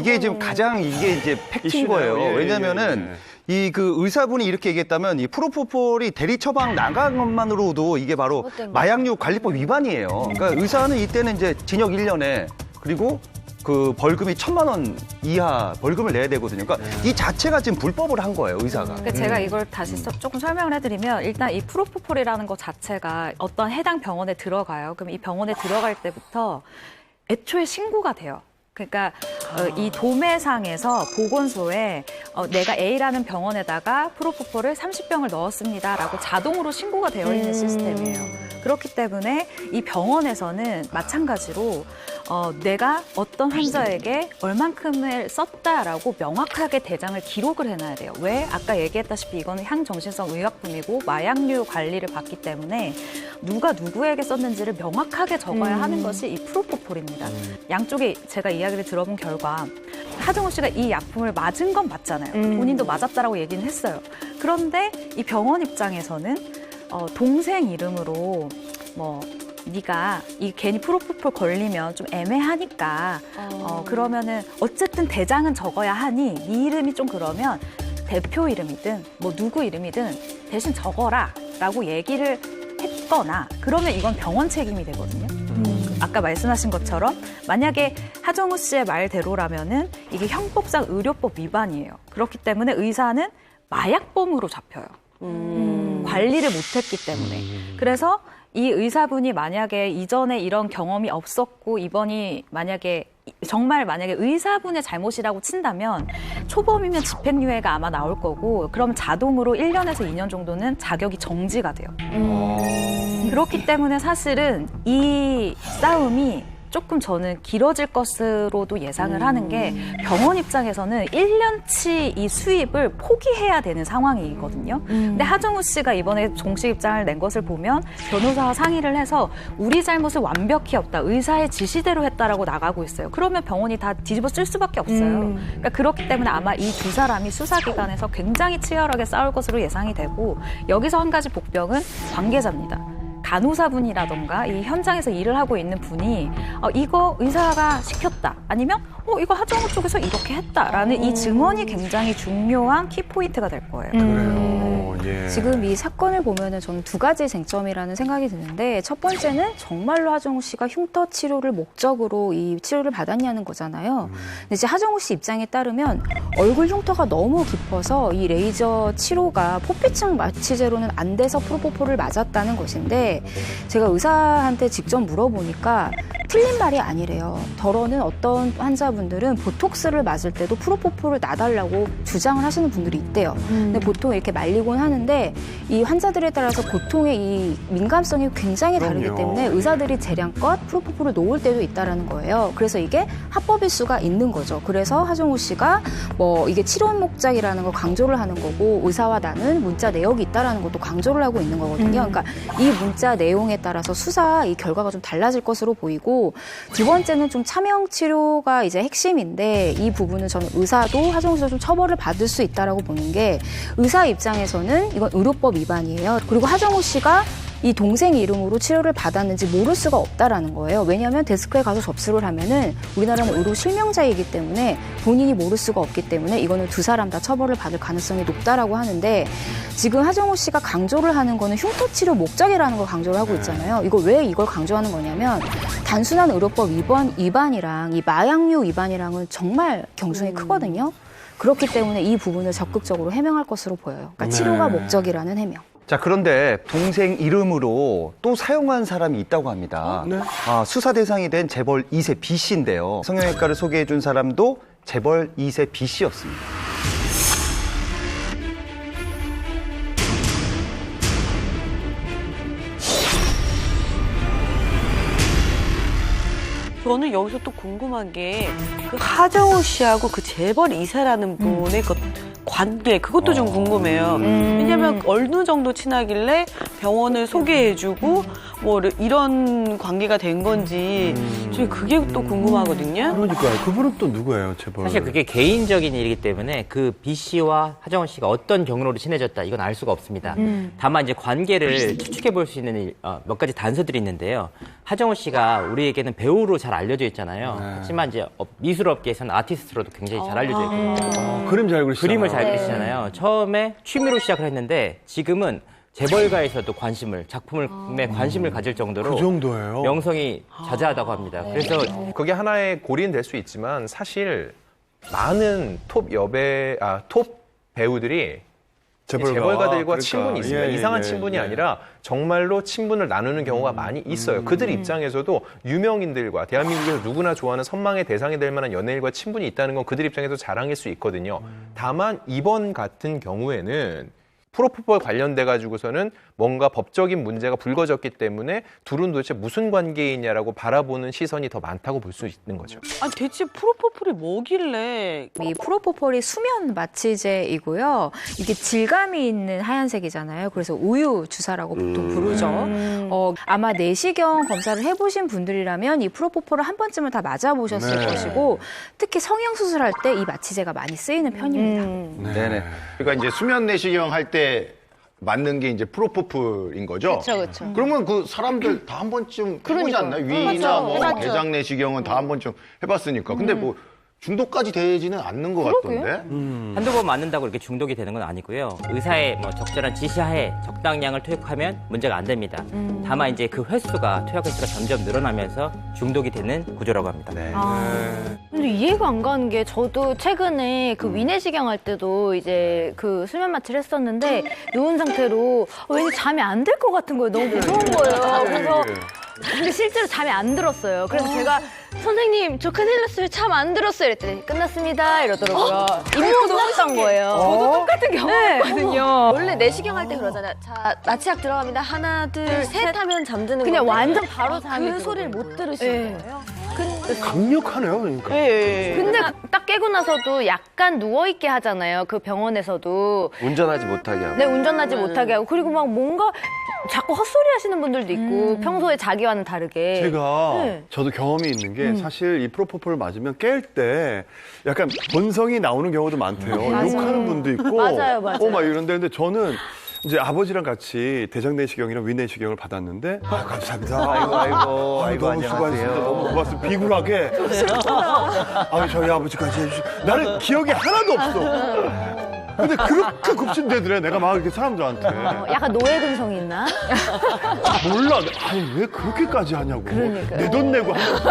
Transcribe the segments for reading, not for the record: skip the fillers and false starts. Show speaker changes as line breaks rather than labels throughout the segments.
이게 지금 가장 이게 이제 팩트인
이슈네요.
거예요.
예,
왜냐면은 이 그 의사분이 이렇게 얘기했다면 이 프로포폴이 대리 처방 나간 것만으로도 이게 바로 마약류 관리법 위반이에요. 그러니까 의사는 이때는 이제 징역 1년에 그리고 그 벌금이 1,000만 원 이하 벌금을 내야 되거든요. 그러니까 이 자체가 지금 불법을 한 거예요, 의사가.
그러니까 제가 이걸 다시 조금 설명을 해드리면 일단 이 프로포폴이라는 것 자체가 어떤 해당 병원에 들어가요. 그럼 이 병원에 들어갈 때부터 애초에 신고가 돼요. 그러니까 이 도매상에서 보건소에 내가 A라는 병원에다가 프로포폴을 30병을 넣었습니다라고 자동으로 신고가 되어 있는 시스템이에요. 그렇기 때문에 이 병원에서는 마찬가지로 내가 어떤 환자에게 얼만큼을 썼다라고 명확하게 대장을 기록을 해놔야 돼요. 왜? 아까 얘기했다시피 이거는 향정신성 의약품이고 마약류 관리를 받기 때문에 누가 누구에게 썼는지를 명확하게 적어야 하는 것이 이 프로포폴입니다. 양쪽에 제가 이야기를 들어본 결과 하정우 씨가 이 약품을 맞은 건 맞잖아요. 본인도 맞았다라고 얘기는 했어요. 그런데 이 병원 입장에서는 동생 이름으로 뭐 네가 이 괜히 프로포폴 걸리면 좀 애매하니까 그러면은 어쨌든 대장은 적어야 하니 네 이름이 좀 그러면 대표 이름이든 뭐 누구 이름이든 대신 적어라라고 얘기를 했거나 그러면 이건 병원 책임이 되거든요. 아까 말씀하신 것처럼 만약에 하정우 씨의 말대로라면은 이게 형법상 의료법 위반이에요. 그렇기 때문에 의사는 마약범으로 잡혀요. 관리를 못했기 때문에. 그래서 이 의사분이 만약에 이전에 이런 경험이 없었고 이번이 만약에 의사분의 잘못이라고 친다면 초범이면 집행유예가 아마 나올 거고 그럼 자동으로 1년에서 2년 정도는 자격이 정지가 돼요. 그렇기 때문에 사실은 이 싸움이 조금 저는 길어질 것으로도 예상을 하는 게 병원 입장에서는 1년치 이 수입을 포기해야 되는 상황이거든요. 근데 하정우 씨가 이번에 정식 입장을 낸 것을 보면 변호사와 상의를 해서 우리 잘못을 완벽히 없다. 의사의 지시대로 했다라고 나가고 있어요. 그러면 병원이 다 뒤집어 쓸 수밖에 없어요. 그러니까 그렇기 때문에 아마 이 두 사람이 수사기관에서 굉장히 치열하게 싸울 것으로 예상이 되고 여기서 한 가지 복병은 관계자입니다. 간호사분이라던가 이 현장에서 일을 하고 있는 분이 이거 의사가 시켰다 아니면 이거 하정우 쪽에서 이렇게 했다라는 이 증언이 굉장히 중요한 키포인트가 될 거예요.
그래요. 예.
지금 이 사건을 보면은 저는 두 가지 쟁점이라는 생각이 드는데 첫 번째는 정말로 하정우 씨가 흉터 치료를 목적으로 이 치료를 받았냐는 거잖아요. 근데 이제 하정우 씨 입장에 따르면 얼굴 흉터가 너무 깊어서 이 레이저 치료가 포피층 마취제로는 안 돼서 프로포폴을 맞았다는 것인데 제가 의사한테 직접 물어보니까 틀린 말이 아니래요. 더러는 어떤 환자분들은 보톡스를 맞을 때도 프로포폴을 놔달라고 주장을 하시는 분들이 있대요. 근데 보통 이렇게 말리곤 하는데 이 환자들에 따라서 고통의 이 민감성이 굉장히 다르기
그럼요.
때문에 의사들이 재량껏 프로포폴을 놓을 때도 있다라는 거예요. 그래서 이게 합법일 수가 있는 거죠. 그래서 하정우 씨가 뭐 이게 치료 목적이라는 걸 강조를 하는 거고 의사와 나는 문자 내역이 있다라는 것도 강조를 하고 있는 거거든요. 그러니까 이 문자 내용에 따라서 수사 이 결과가 좀 달라질 것으로 보이고 두 번째는 좀 차명 치료가 이제 핵심인데 이 부분은 저는 의사도 하정우 씨가 좀 처벌을 받을 수 있다라고 보는 게 의사 입장에서는 이건 의료법 위반이에요. 그리고 하정우 씨가 이 동생 이름으로 치료를 받았는지 모를 수가 없다라는 거예요. 왜냐하면 데스크에 가서 접수를 하면은 우리나라는 의료 실명자이기 때문에 본인이 모를 수가 없기 때문에 이거는 두 사람 다 처벌을 받을 가능성이 높다라고 하는데 지금 하정우 씨가 강조를 하는 거는 흉터 치료 목적이라는 걸 강조를 하고 있잖아요. 이거 왜 이걸 강조하는 거냐면 단순한 의료법 위반이랑 이 마약류 위반이랑은 정말 경중이 크거든요. 그렇기 때문에 이 부분을 적극적으로 해명할 것으로 보여요. 그러니까 치료가 목적이라는 해명.
자, 그런데 동생 이름으로 또 사용한 사람이 있다고 합니다.
네.
수사 대상이 된 재벌 2세 B 씨인데요. 성형외과를 소개해 준 사람도 재벌 2세 B 씨였습니다.
저는 여기서 또 궁금한 게 그 하정우 씨하고 그 재벌 2세라는 분의 그 관계 그것도 좀 궁금해요. 왜냐하면 어느 정도 친하길래 병원을 소개해주고 뭐 이런 관계가 된 건지 저희 그게 또 궁금하거든요.
그러니까요. 그분은 또 누구예요, 재벌?
사실 그게 개인적인 일이기 때문에 그 B 씨와 하정우 씨가 어떤 경로로 친해졌다 이건 알 수가 없습니다. 다만 이제 관계를 추측해 볼 수 있는 몇 가지 단서들이 있는데요. 하정우 씨가 우리에게는 배우로 잘 알려져 있잖아요. 하지만 이제 미술업계에서는 아티스트로도 굉장히 잘 알려져 있거든요.
그림 잘 그리시잖아요.
그림을 잘 그리시잖아요. 처음에 취미로 시작을 했는데 지금은 재벌가에서도 작품에 관심을 가질 정도로
그 정도예요?
명성이 자자하다고 합니다. 그래서
그게 하나의 고리는 될 수 있지만 사실 많은 톱 배우들이 재벌가들과
그러니까.
친분이 있습니다.
예,
이상한
예,
친분이
예.
아니라 정말로 친분을 나누는 경우가 많이 있어요. 그들 입장에서도 유명인들과 대한민국에서 누구나 좋아하는 선망의 대상이 될 만한 연예인과 친분이 있다는 건 그들 입장에서 자랑일 수 있거든요. 다만 이번 같은 경우에는 프로포폴 관련돼 가지고서는 뭔가 법적인 문제가 불거졌기 때문에 둘은 도대체 무슨 관계이냐라고 바라보는 시선이 더 많다고 볼 수 있는 거죠.
아니 대체 프로포폴이 뭐길래
이 프로포폴이 수면 마취제이고요. 이게 질감이 있는 하얀색이잖아요. 그래서 우유 주사라고 보통 부르죠. 아마 내시경 검사를 해보신 분들이라면 이 프로포폴을 한 번쯤은 다 맞아보셨을
네.
것이고 특히 성형 수술할 때 이 마취제가 많이 쓰이는 편입니다.
네네.
그러니까 이제 수면 내시경 할 때 맞는 게 이제 프로포폴인 거죠.
그렇죠.
그러면 그 사람들 다 한 번쯤 해보지 않나요? 위나 뭐 대장 내시경은 다 한 번쯤 해봤으니까. 근데 뭐 중독까지 되지는 않는 것 같던데.
한두 번 맞는다고 이렇게 중독이 되는 건 아니고요. 의사의 적절한 지시하에 적당량을 투약하면 문제가 안 됩니다. 다만 이제 그 횟수가 투약 횟수가 점점 늘어나면서 중독이 되는 구조라고 합니다.
근데 이해가 안 가는 게 저도 최근에 그 위내시경 할 때도 이제 그 수면 마취를 했었는데 누운 상태로 왠지 잠이 안 들 것 같은 거예요. 너무 무서운 거예요. 그래서 근데 실제로 잠이 안 들었어요. 그래서 제가 선생님 저 큰일 났어요. 잠 안 들었어요. 이랬더니 끝났습니다 이러더라고요. 이미 끝났던 거예요. 저도 똑같은 경험이었거든요. 원래 내시경 할 때 그러잖아요. 자 마취약 들어갑니다. 하나 둘 셋 하면 잠드는
그냥
건데
완전 바로 잠이
그 소리를 못 들으시는 거예요.
강력하네요, 그러니까.
근데 딱 깨고 나서도 약간 누워있게 하잖아요. 그 병원에서도.
운전하지 못하게 하고.
네, 운전하지 못하게 하고. 그리고 막 뭔가 자꾸 헛소리 하시는 분들도 있고, 평소에 자기와는 다르게.
제가
네.
저도 경험이 있는 게 사실 이 프로포폴 맞으면 깰 때 약간 본성이 나오는 경우도 많대요. 욕하는 분도 있고.
맞아요.
막 이런데 근데 저는 이제 아버지랑 같이 대장 내시경이랑 위 내시경을 받았는데 감사합니다.
아이고
너무
안녕하세요.
수고하셨습니다. 너무 고맙습니다. 비굴하게. 저희 아버지까지 해주시고. 나는 기억이 하나도 없어. 근데 그렇게 굽신대더래. 내가 막 이렇게 사람들한테.
약간 노예 근성이 있나?
몰라. 아니, 왜 그렇게까지 하냐고. 내 돈 내고 하는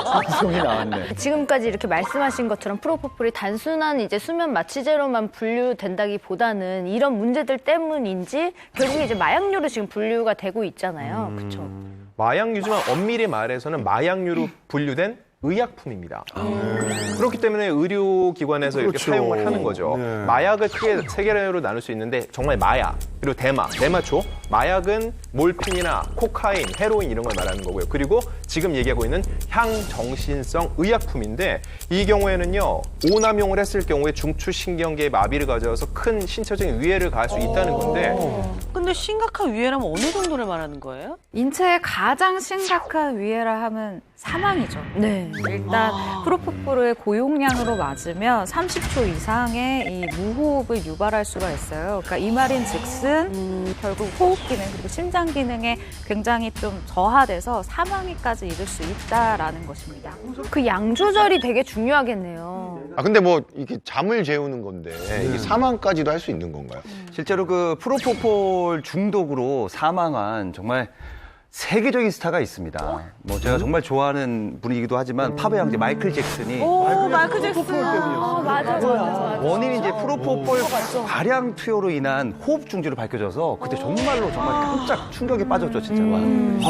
방송이 나왔네.
지금까지 이렇게 말씀하신 것처럼 프로포폴이 단순한 이제 수면 마취제로만 분류된다기보다는 이런 문제들 때문인지 결국에 이제 마약류로 지금 분류가 되고 있잖아요. 그렇죠.
마약류지만 엄밀히 말해서는 마약류로 분류된 의약품입니다. 그렇기 때문에 의료기관에서 이렇게
그렇죠.
사용을 하는 거죠.
네.
마약을 크게 세 개로 나눌 수 있는데 정말 마약, 그리고 대마초. 마약은 몰핀이나 코카인, 헤로인 이런 걸 말하는 거고요. 그리고 지금 얘기하고 있는 향정신성 의약품인데 이 경우에는요. 오남용을 했을 경우에 중추신경계에 마비를 가져와서 큰 신체적인 위해를 가할 수 있다는 건데
근데 심각한 위해라면 어느 정도를 말하는 거예요?
인체에 가장 심각한 위해라 하면 사망이죠.
네.
일단 프로포폴을 고용량으로 맞으면 30초 이상의 이 무호흡을 유발할 수가 있어요. 그러니까 이 말인즉슨 결국 호흡 기능 그리고 심장 기능에 굉장히 좀 저하돼서 사망에까지 이를 수 있다라는 것입니다.
그 양 조절이 되게 중요하겠네요.
근데 뭐 이렇게 잠을 재우는 건데 이게 사망까지도 할 수 있는 건가요?
실제로 그 프로포폴 중독으로 사망한 정말 세계적인 스타가 있습니다. 뭐 제가 정말 좋아하는 분이기도 하지만 팝의 황제 마이클 잭슨이
마이클 잭슨.
맞아.
원인이 이제 프로포폴 과량 투여로 인한 호흡 중지로 밝혀져서 그때 정말 깜짝 충격에 빠졌죠, 진짜.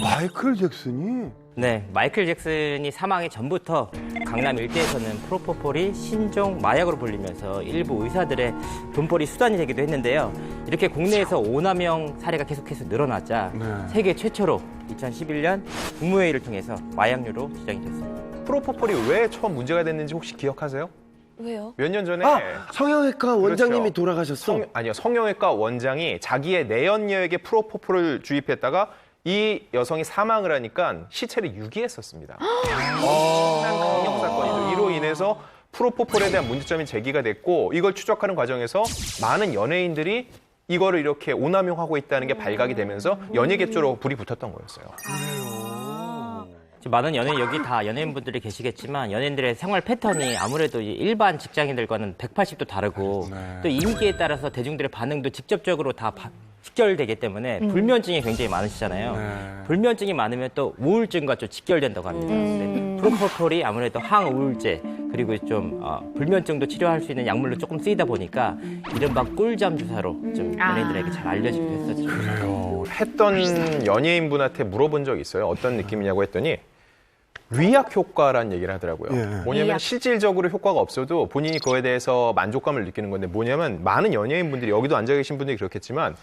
마이클 잭슨이?
네, 마이클 잭슨이 사망의 전부터 강남 일대에서는 프로포폴이 신종 마약으로 불리면서 일부 의사들의 돈벌이 수단이 되기도 했는데요. 이렇게 국내에서 오남용 사례가 계속해서 늘어나자 세계 최초로 2011년 국무회의를 통해서 마약류로 지정이 됐습니다.
프로포폴이 왜 처음 문제가 됐는지 혹시 기억하세요?
왜요?
몇 년 전에
성형외과 원장님이 돌아가셨어.
성형외과 원장이 자기의 내연녀에게 프로포폴을 주입했다가 이 여성이 사망을 하니까 시체를 유기했었습니다. 엄청난 강력 사건이죠. 이로 인해서 프로포폴에 대한 문제점이 제기가 됐고 이걸 추적하는 과정에서 많은 연예인들이 이거를 이렇게 오남용하고 있다는 게 발각이 되면서 연예계쪽으로 불이 붙었던 거였어요.
지금 많은 연예인 여기 다 연예인분들이 계시겠지만 연예인들의 생활 패턴이 아무래도 이 일반 직장인들과는 180도 다르고 또 이미지에 따라서 대중들의 반응도 직접적으로 다 직결되기 때문에 불면증이 굉장히 많으시잖아요. 불면증이 많으면 또 우울증과 좀 직결된다고 합니다. 근데 프로포폴이 아무래도 항우울제 그리고 좀 불면증도 치료할 수 있는 약물로 조금 쓰이다 보니까 이른바 꿀잠 주사로 좀 연예인들에게 잘 알려지기도 했었죠.
그래요.
했던 연예인분한테 물어본 적이 있어요. 어떤 느낌이냐고 했더니 위약 효과라는 얘기를 하더라고요.
예.
뭐냐면 실질적으로 효과가 없어도 본인이 그거에 대해서 만족감을 느끼는 건데 뭐냐면 많은 연예인분들이 여기도 앉아 계신 분들이 그렇겠지만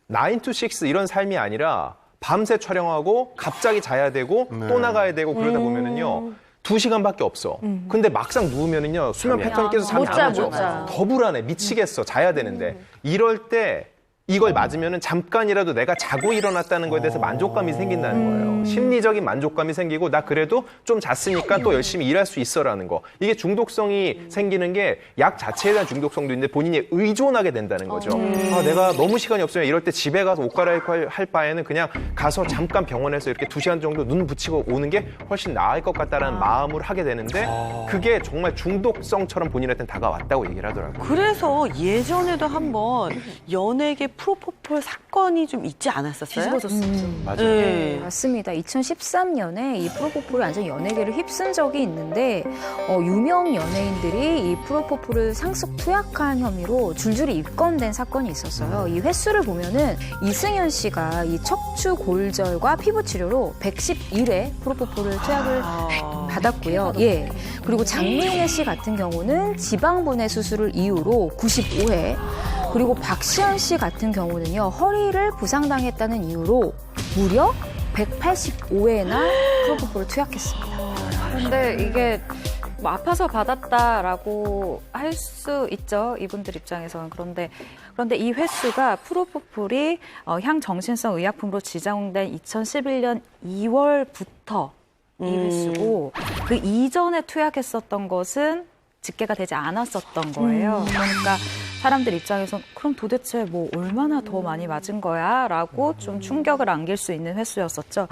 9 to 6 이런 삶이 아니라 밤새 촬영하고 갑자기 자야 되고 또 나가야 되고 그러다 보면은요. 2시간밖에 없어. 근데 막상 누우면은요. 수면 패턴이 계속 잠이 안 오죠. 더 불안해. 미치겠어. 자야 되는데. 이럴 때 이걸 맞으면은 잠깐이라도 내가 자고 일어났다는 거에 대해서 만족감이 생긴다는 거예요. 심리적인 만족감이 생기고 나 그래도 좀 잤으니까 또 열심히 일할 수 있어라는 거. 이게 중독성이 생기는 게 약 자체에 대한 중독성도 있는데 본인이 의존하게 된다는 거죠. 아, 내가 너무 시간이 없으면 이럴 때 집에 가서 옷 갈아입고 할 바에는 그냥 가서 잠깐 병원에서 이렇게 2시간 정도 눈 붙이고 오는 게 훨씬 나을 것 같다라는 마음으로 하게 되는데 그게 정말 중독성처럼 본인한테는 다가왔다고 얘기를 하더라고요.
그래서 예전에도 한번 연예계 프로포폴 사건이 좀 있지 않았었어요?
뒤집어졌었죠.
네.
맞습니다. 2013년에 이 프로포폴이 완전 연예계를 휩쓴 적이 있는데 유명 연예인들이 이 프로포폴을 상습 투약한 혐의로 줄줄이 입건된 사건이 있었어요. 이 횟수를 보면은 이승현 씨가 이 척추 골절과 피부 치료로 111회 프로포폴을 투약을 받았고요. 예. 그리고 장민혜 씨 같은 경우는 지방분해 수술을 이유로 95회. 그리고 박시현 씨 같은 경우는요, 허리를 부상당했다는 이유로 무려 185회나 프로포폴을 투약했습니다.
근데 이게 뭐 아파서 받았다라고 할 수 있죠. 이분들 입장에서는. 그런데 이 횟수가 프로포폴이 향정신성 의약품으로 지정된 2011년 2월부터 이 횟수고 그 이전에 투약했었던 것은 집계가 되지 않았었던 거예요. 그러니까 사람들 입장에선 그럼 도대체 뭐 얼마나 더 많이 맞은 거야? 라고 좀 충격을 안길 수 있는 횟수였었죠.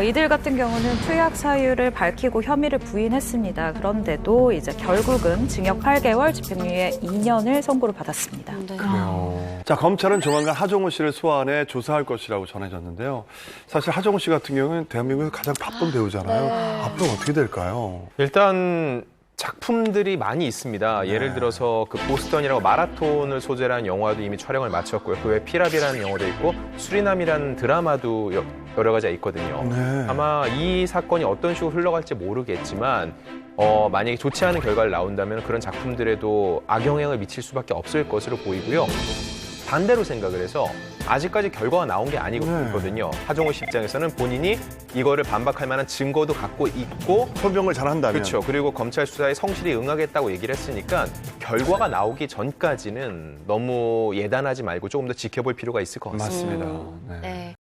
이들 같은 경우는 투약 사유를 밝히고 혐의를 부인했습니다. 그런데도 이제 결국은 징역 8개월, 집행유예 2년을 선고를 받았습니다.
그래요. 자, 검찰은 조만간 하정우 씨를 소환해 조사할 것이라고 전해졌는데요. 사실 하정우 씨 같은 경우는 대한민국에서 가장 바쁜 배우잖아요. 앞으로 어떻게 될까요?
일단 작품들이 많이 있습니다. 예를 들어서 그 보스턴이라고 마라톤을 소재로 한 영화도 이미 촬영을 마쳤고요. 그 외에 피랍이라는 영화도 있고 수리남이라는 드라마도 여러 가지가 있거든요.
네.
아마 이 사건이 어떤 식으로 흘러갈지 모르겠지만 만약에 좋지 않은 결과를 나온다면 그런 작품들에도 악영향을 미칠 수밖에 없을 것으로 보이고요. 반대로 생각을 해서 아직까지 결과가 나온 게 아니거든요. 하정우 씨 입장에서는 본인이 이거를 반박할 만한 증거도 갖고 있고
소명을 잘한다면.
그렇죠. 그리고 검찰 수사에 성실히 응하겠다고 얘기를 했으니까 결과가 나오기 전까지는 너무 예단하지 말고 조금 더 지켜볼 필요가 있을 것 같습니다.
맞습니다. 네.